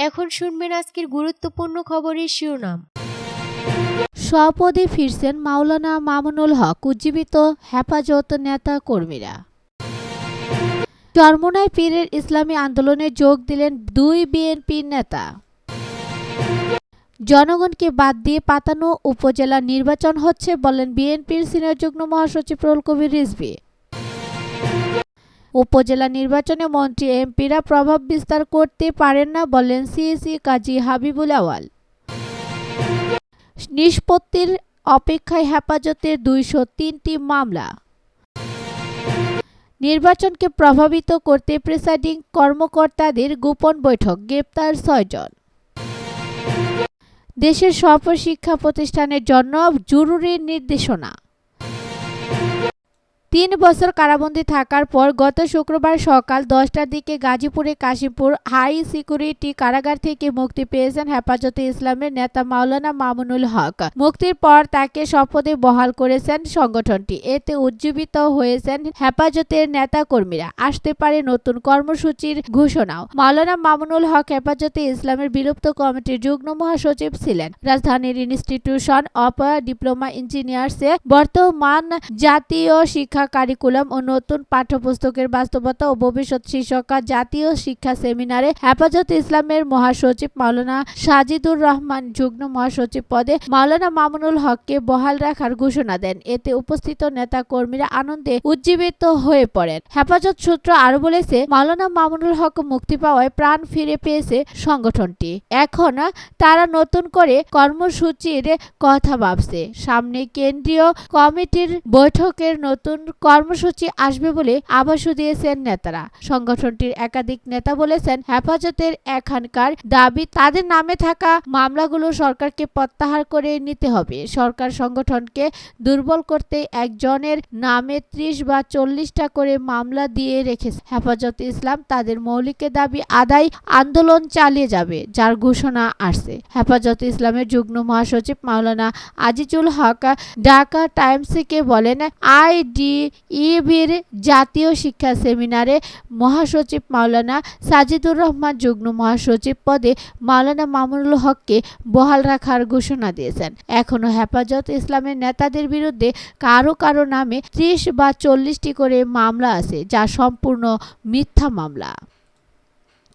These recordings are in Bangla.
এখন শুনবেন আজকের গুরুত্বপূর্ণ খবরের শিরোনাম। স্বপদে ফিরছেন মাওলানা মামুনুল হক, উজ্জীবিত হেফাজত নেতা কর্মীরা। চরমোনাই পীরের ইসলামী আন্দোলনে যোগ দিলেন 2 বিএনপি নেতা। জনগণকে বাদ দিয়ে পাতানো উপজেলা নির্বাচন হচ্ছে বলেন বিএনপির সিনিয়র যুগ্ম মহাসচিব রুহুল কবির রিজভী। উপজেলা নির্বাচনে মন্ত্রী এমপিরা প্রভাব বিস্তার করতে পারেন না বলেন সিইসি কাজী হাবিবুল আওয়াল। নিষ্পত্তির অপেক্ষায় হেফাজতের 203টি মামলা। নির্বাচনকে প্রভাবিত করতে প্রিসাইডিং কর্মকর্তাদের গোপন বৈঠক, গ্রেপ্তার 6 জন। দেশের সব শিক্ষা প্রতিষ্ঠানের জন্য জরুরি নির্দেশনা। 3 বছর কারাবন্দী থাকার পর গত শুক্রবার সকাল 10টার দিকে গাজীপুরের কাশিমপুর হাই সিকিউরিটি কারাগার থেকে মুক্তি পেয়েছেন হেফাজতে ইসলামের নেতা মাওলানা মামুনুল হক। মুক্তির পর তাকে শপথে বহাল করেছেন সংগঠনটি। এতে উজ্জীবিত হয়েছেন হেফাজতের নেতাকর্মীরা। আসতে পারে নতুন কর্মসূচির ঘোষণাও। মাওলানা মামুনুল হক হেফাজতে ইসলামের বিলুপ্ত কমিটির যুগ্ম মহাসচিব ছিলেন। রাজধানীর ইনস্টিটিউশন অব ডিপ্লোমা ইঞ্জিনিয়ার্সে বর্তমান জাতীয় শিক্ষা কারিকুলাম ও নতুন পাঠ্যপুস্তকের বাস্তবতা ও ভবিষ্যৎ শীর্ষক জাতীয় শিক্ষা সেমিনারে হেফাজত ইসলামের মহাসচিব মাওলানা সাজিদুর রহমান যুগ্ম মহাসচিব পদে মাওলানা মামুনুল হককে বহাল রাখার ঘোষণা দেন। এতে উপস্থিত নেতা কর্মীরা আনন্দে উজ্জীবিত হয়ে পড়েন। হেফাজত সূত্র আরো বলেছে, মাওলানা মামুনুল হক মুক্তি পাওয়ায় প্রাণ ফিরে পেয়েছে সংগঠনটি। এখন তারা নতুন করে কর্মসূচির কথা ভাবছে। সামনে কেন্দ্রীয় কমিটির বৈঠকের নতুন কর্মসূচি আসবে বলে আভাসও দিয়েছেন নেতারা। সংগঠনটির একাধিক নেতা বলেছেন, হেফাজতের এখানকার দাবি তাদের নামে থাকা মামলাগুলো সরকারকে প্রত্যাহার করে নিতে হবে। সরকার সংগঠনকে দুর্বল করতে একজনের নামে 30 বা 40টা করে মামলা দিয়ে রেখেছে। হেফাজত ইসলাম তাদের মৌলিক দাবি আদায় আন্দোলন চালিয়ে যাবে, যার ঘোষণা আসছে। হেফাজত ইসলামের যুগ্ম মহাসচিব মাওলানা আজিজুল হক ঢাকা টাইমসকে বলেন, আইডিইবির জাতীয় শিক্ষা সেমিনারে মহাসচিব মাওলানা সাজিদুর রহমান যুগ্ম মহাসচিব পদে মাওলানা মামুনুল হককে বহাল রাখার ঘোষণা দিয়েছেন। এখনো হেফাজত ইসলামের নেতাদের বিরুদ্ধে কারো কারো নামে 30 বা 40টি করে মামলা আছে, যা সম্পূর্ণ মিথ্যা মামলা।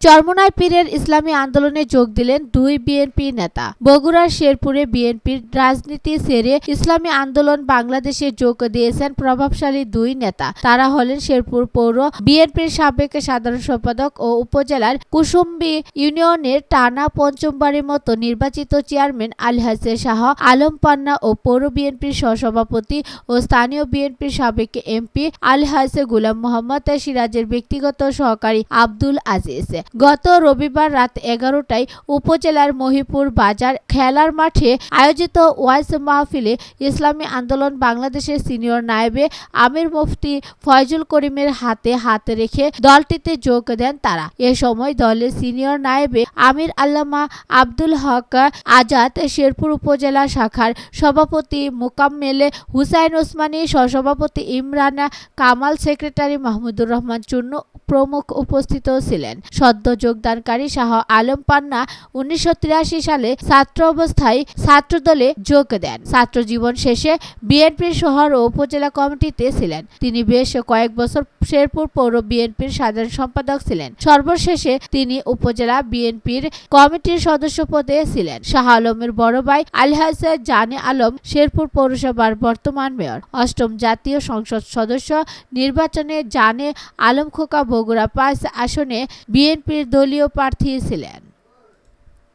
চরমোনাই পীরের ইসলামী আন্দোলনে যোগ দিলেন 2 বিএনপি নেতা। বগুড়ার শেরপুরে বিএনপির রাজনীতি ছেড়ে ইসলামী আন্দোলন বাংলাদেশে যোগ দিয়েছেন প্রভাবশালী 2 নেতা। তারা হলেন শেরপুর পৌর বিএনপির সাবেক সাধারণ সম্পাদক ও উপজেলার কুসুম্বী ইউনিয়নের টানা 5মবারের মতো নির্বাচিত চেয়ারম্যান আলহাসে শাহ আলম পান্না ও পৌর বিএনপির সহসভাপতি ও স্থানীয় বিএনপির সাবেক এমপি আলহাসে গোলাম মোহাম্মদ সিরাজের ব্যক্তিগত সহকারী আব্দুল আজিজ। গত রবিবার রাত 11টায় উপজেলার মহিপুর বাজার খেলার মাঠে আয়োজিত ওয়াজ মাহফিলে ইসলামী আন্দোলন বাংলাদেশের সিনিয়র নায়েবে আমির মুফতি ফয়জুল করিমের হাতে হাত রেখে দলটিতে যোগ দেন তারা। এ সময় দলের সিনিয়র নায়েবে আমির আল্লামা আব্দুল হক আজাদ, শেরপুর উপজেলা শাখার সভাপতি মোকাম্মেল হুসাইন ওসমানী, সহসভাপতি ইমরান কামাল, সেক্রেটারি মাহমুদুর রহমান চুন্নু প্রমুখ উপস্থিত ছিলেন। সদ্য যোগদানকারী শাহ আলম পান্না 1983 সালে ছাত্র অবস্থায় ছাত্রদলে যোগ দেন। ছাত্র জীবন শেষে বিএনপির শহর ও উপজেলা কমিটিতে ছিলেন। তিনি বেশ কয়েক বছর শেরপুর পৌর বিএনপির সাধারণ সম্পাদক ছিলেন। সর্বশেষে তিনি উপজেলা বিএনপির কমিটির সদস্য পদে ছিলেন। শাহ আলমের বড় ভাই আলহাজ জানে আলম শেরপুর পৌরসভার বর্তমান মেয়র। 8ম জাতীয় সংসদ সদস্য নির্বাচনে জানে আলম খোকা বগুড়া 5 আসনে বিএনপির দলীয় প্রার্থী ছিলেন।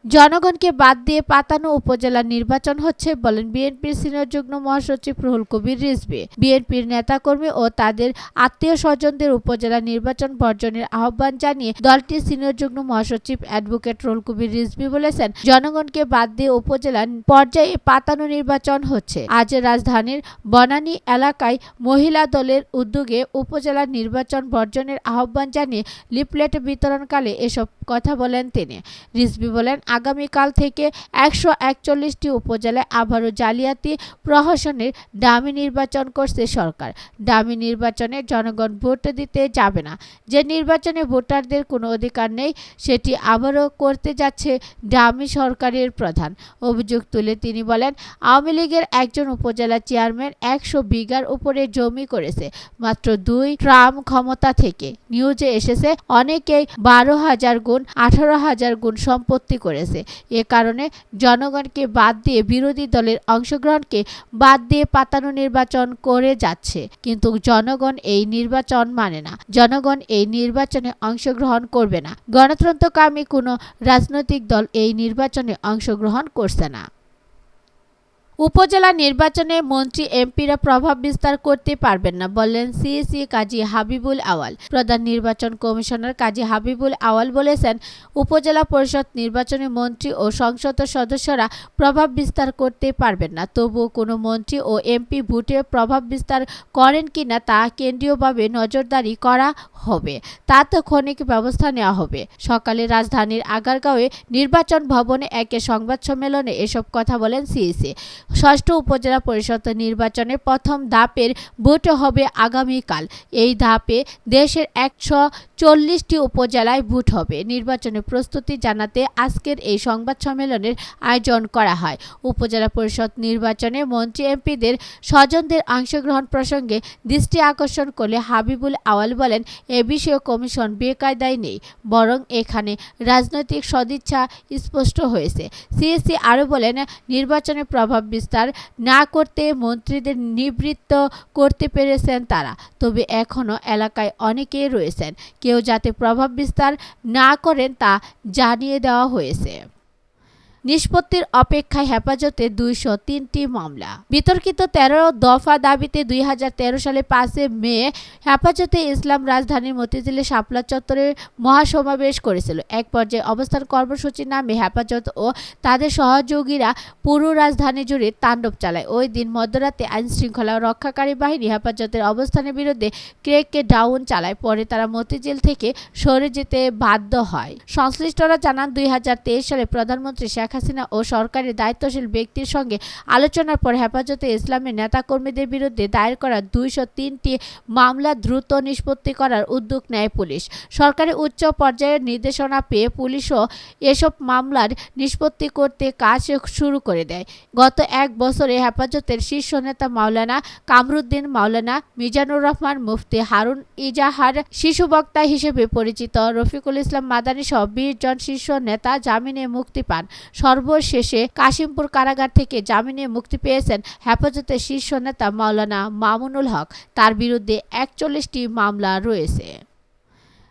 জনগণকে বাদ দিয়ে পাতানো উপজেলা নির্বাচন হচ্ছে বলেন বিএনপির সিনিয়র যুগ্ম মহাসচিব রুহুল কবির রিজভী। বিএনপির নেতাকর্মী ও তাদের আত্মীয় স্বজনদের উপজেলা নির্বাচন বর্জনের আহ্বান জানিয়ে দলটির সিনিয়র যুগ্ম মহাসচিব অ্যাডভোকেট রুহুল কবির রিজভী বলেছেন, জনগণকে বাদ দিয়ে উপজেলা পর্যায়ে পাতানো নির্বাচন হচ্ছে। আজ রাজধানীর বনানী এলাকায় মহিলা দলের উদ্যোগে উপজেলা নির্বাচন বর্জনের আহ্বান জানিয়ে লিফলেট বিতরণকালে এসব কথা বলেন তিনি। রিজভী বলেন, আগামীকাল থেকে 141টি উপজেলায় আবারও জালিয়াতি প্রহসনের ডামি নির্বাচন করছে সরকার। ডামি নির্বাচনে জনগণ ভোট দিতে যাবে না। যে নির্বাচনে ভোটারদের কোনো অধিকার নেই সেটি আবারও করতে যাচ্ছে ডামি সরকারের প্রধান। অভিযোগ তুলে তিনি বলেন, আওয়ামী লীগের একজন উপজেলা চেয়ারম্যান 100 বিঘার উপরে জমি করেছে মাত্র 2 ট্রাম ক্ষমতা থেকে। নিউজে এসেছে অনেকেই 12,000 গুণ 18,000 গুণ সম্পত্তি করেছে। এ কারণে জনগণকে বাদ দিয়ে বিরোধী দলের অংশগ্রহণকে বাদ দিয়ে পাতানো নির্বাচন করে যাচ্ছে। কিন্তু জনগণ এই নির্বাচন মানে না। জনগণ এই নির্বাচনে অংশগ্রহণ করবে না। গণতন্ত্রকামী কোনো রাজনৈতিক দল এই নির্বাচনে অংশগ্রহণ করছে না। উপজেলা নির্বাচনে মন্ত্রী এমপিরা প্রভাব বিস্তার করতে পারবেন না বললেন সিইসি কাজী হাবিবুল আওয়াল। প্রধান নির্বাচন কমিশনার কাজী হাবিবুল আওয়াল বলেছেন, উপজেলা পরিষদ নির্বাচনে মন্ত্রী ও সংসদ সদস্যরা প্রভাব বিস্তার করতে পারবেন না। তবুও কোনো মন্ত্রী ও এমপি ভোটে প্রভাব বিস্তার করেন কিনা তা কেন্দ্রীয়ভাবে নজরদারি করা হবে। তাৎক্ষণিক ব্যবস্থা নেওয়া হবে। সকালে রাজধানীর আগারগাঁওয়ে নির্বাচন ভবনে এক সংবাদ সম্মেলনে এসব কথা বলেন সিইসি। ষষ্ঠ উপজেলা পরিষদ নির্বাচনে প্রথম ধাপের ভোট হবে আগামীকাল। এই ধাপে দেশের 140টি উপজেলায় ভোট হবে। নির্বাচনের প্রস্তুতি জানাতে আজকের এই সংবাদ সম্মেলনের আয়োজন করা হয়। উপজেলা পরিষদ নির্বাচনে মন্ত্রী এমপিদের স্বজনদের অংশগ্রহণ প্রসঙ্গে দৃষ্টি আকর্ষণ করলে হাবিবুল আওয়াল বলেন, এ বিষয়ে কমিশন বেকায়দায় নেই, বরং এখানে রাজনৈতিক সদিচ্ছা স্পষ্ট হয়েছে। সিএসি আরও বলেন, নির্বাচনে প্রভাব বিস্তার না করতে মন্ত্রীদের নিবৃত্ত করতে পেরেছেন তারা। তবে এখনও এলাকায় অনেকেই রয়েছেন। কেউ যাতে প্রভাব বিস্তার না করেন তা জানিয়ে দেওয়া হয়েছে। নিষ্পত্তির অপেক্ষায় হেফাজতে 203টি মামলা। বিতর্কিত 13 দফা দাবিতে 2013 সালে 5 মে হেফাজতে ইসলাম রাজধানীর মতিঝিলে শাপলা চত্বরে মহাসমাবেশ করেছিল। এক পর্যায়ে অবস্থান কর্মসূচির নামে হেফাজত ও তাদের সহযোগীরা পুরো রাজধানী জুড়ে তাণ্ডব চালায়। ওই দিন মধ্যরাতে আইনশৃঙ্খলা রক্ষাকারী বাহিনী হেফাজতের অবস্থানের বিরুদ্ধে ক্রেককে ডাউন চালায়। পরে তারা মতিঝিল থেকে সরে যেতে বাধ্য হয়। সংশ্লিষ্টরা জানান, 2023 সালে প্রধানমন্ত্রী শেখ হাসিনা ও সরকারি দায়িত্বশীল ব্যক্তির সঙ্গে আলোচনার পর হেফাজতে ইসলামের নেতাকর্মীদের বিরুদ্ধে দায়ের করা 203টি মামলা দ্রুত নিষ্পত্তি করার উদ্যোগ নেয় পুলিশ। সরকারি উচ্চ পর্যায়ের নির্দেশনা পেয়ে পুলিশও এসব মামলার নিষ্পত্তি করতে কাজ শুরু করে দেয়। গত এক বছরে হেফাজতের শীর্ষ নেতা মাওলানা কামরুদ্দিন, মাওলানা মিজানুর রহমান, মুফতি হারুন ইজাহার, শিশু বক্তা হিসেবে পরিচিত রফিকুল ইসলাম মাদানী সহ 20 জন শীর্ষ নেতা জামিনে মুক্তি পান। সর্বশেষে কাশিমপুর কারাগার থেকে জামিনে মুক্তি পেয়েছেন হেফাজতের শীর্ষ নেতা মাওলানা মামুনুল হক। তার বিরুদ্ধে 41টি মামলা রয়েছে।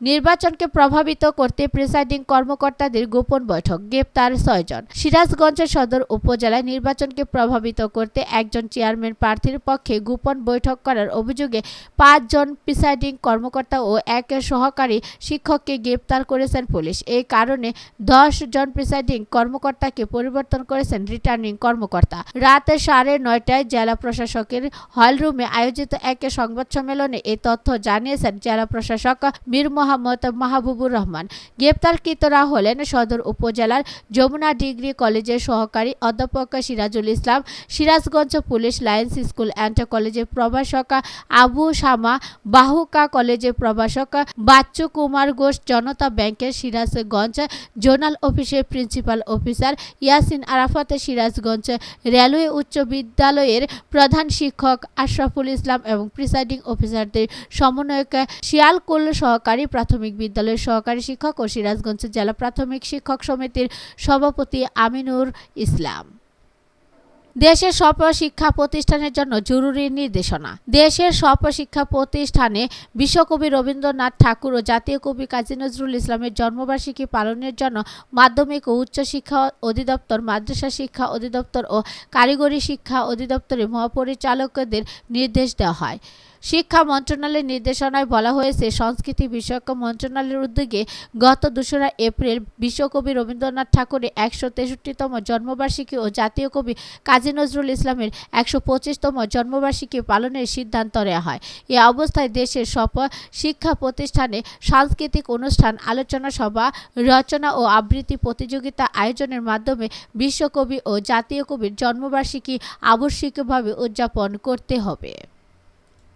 নির্বাচনকে প্রভাবিত করতে প্রিসাইডিং কর্মকর্তাদের গোপন বৈঠক, গ্রেপ্তার 6 জন। সিরাজগঞ্জের সদর উপজেলায় নির্বাচনকে প্রভাবিত করতে একজন চেয়ারম্যান প্রার্থীর পক্ষে গোপন বৈঠক করার অভিযোগে 5 জন প্রিসাইডিং কর্মকর্তা ও এক সহকারী শিক্ষককে গ্রেপ্তার করেছেন পুলিশ। এই কারণে 10 জন প্রিসাইডিং কর্মকর্তাকে পরিবর্তন করেছেন রিটার্নিং কর্মকর্তা। রাত 9:30টায় জেলা প্রশাসকের হলরুমে আয়োজিত এক সংবাদ সম্মেলনে এই তথ্য জানিয়েছেন জেলা প্রশাসক মীর মোহাম্মদ মাহবুবুর রহমান। গ্রেপ্তারকৃতরা হলেন সদর উপজেলার যমুনা ডিগ্রি কলেজের সহকারী অধ্যাপক Sirajul Islam, Sirajganj police lines school and কলেজের প্রভাষক আবু শামা, বাহুকা কলেজের প্রভাষক বাচ্চু কুমার ঘোষ, জনতা ব্যাংকের সিরাজগঞ্জ জোনাল অফিসের principal officer Yasin Arafat, Sirajganj railway উচ্চ বিদ্যালয়ের প্রধান শিক্ষক আশরাফুল ইসলাম এবং প্রিসাইডিং অফিসারদের সমন্বয়ক শিয়ালকুল সহকারী প্রাথমিক বিদ্যালয়ের সহকারী শিক্ষক ও সিরাজগঞ্জ জেলা প্রাথমিক শিক্ষক সমিতির সভাপতি আমিনুর ইসলাম। দেশের সব শিক্ষা প্রতিষ্ঠানের জন্য জরুরি নির্দেশনা। দেশের সব শিক্ষা প্রতিষ্ঠানে বিশ্বকবি রবীন্দ্রনাথ ঠাকুর ও জাতীয় কবি কাজী নজরুল ইসলামের জন্মবার্ষিকী পালনের জন্য মাধ্যমিক ও উচ্চ শিক্ষা অধিদপ্তর, মাদ্রাসা শিক্ষা অধিদপ্তর ও কারিগরি শিক্ষা অধিদপ্তরের মহাপরিচালকদের নির্দেশ দেওয়া হয়। শিক্ষা মন্ত্রণালয়ের নির্দেশনায় বলা হয়েছে, সংস্কৃতি বিষয়ক মন্ত্রণালয়ের উদ্যোগে গত 2রা এপ্রিল বিশ্বকবি রবীন্দ্রনাথ ঠাকুরের 163তম জন্মবার্ষিকী ও জাতীয় কবি কাজী নজরুল ইসলামের 125তম জন্মবার্ষিকী পালনের সিদ্ধান্ত নেওয়া হয়। এ অবস্থায় দেশের সব শিক্ষা প্রতিষ্ঠানে সাংস্কৃতিক অনুষ্ঠান, আলোচনা সভা, রচনা ও আবৃত্তি প্রতিযোগিতা আয়োজনের মাধ্যমে বিশ্বকবি ও জাতীয় কবির জন্মবার্ষিকী আবশ্যিকভাবে উদযাপন করতে হবে।